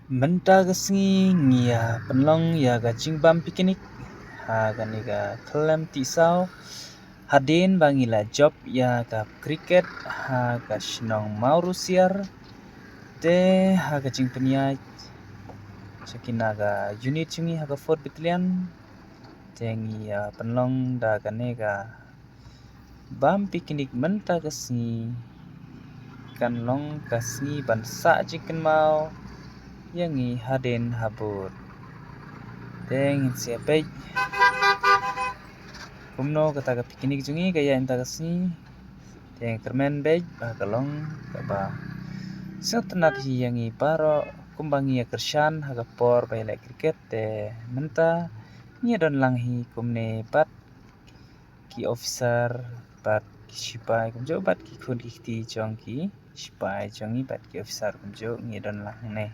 Mynta ngia penlong ya ga jingbam pikinik ha ga niga klem tisau hadien bangila job ya ga cricket ha ga shnong Mawrusyiar te ha ga jingpenia chakina ga unit chungi ha ga 4 battalion tengi ya penlong da ga nega bam pikinik mynta kanlong kasngi bansa jikin mau yangi hadien habut teng siapej kumno kata pikinik jungi gaya inta kasni teng kermen bej bakalong kaba setenat hi yangi paro kumbangi kershan haga por bailai kriket te mynta don lang hi kumne bat ki officer bat ki sipai kumjo bat ki khun ki chong ki sipai chongi bat ki officer kumjo don lang ne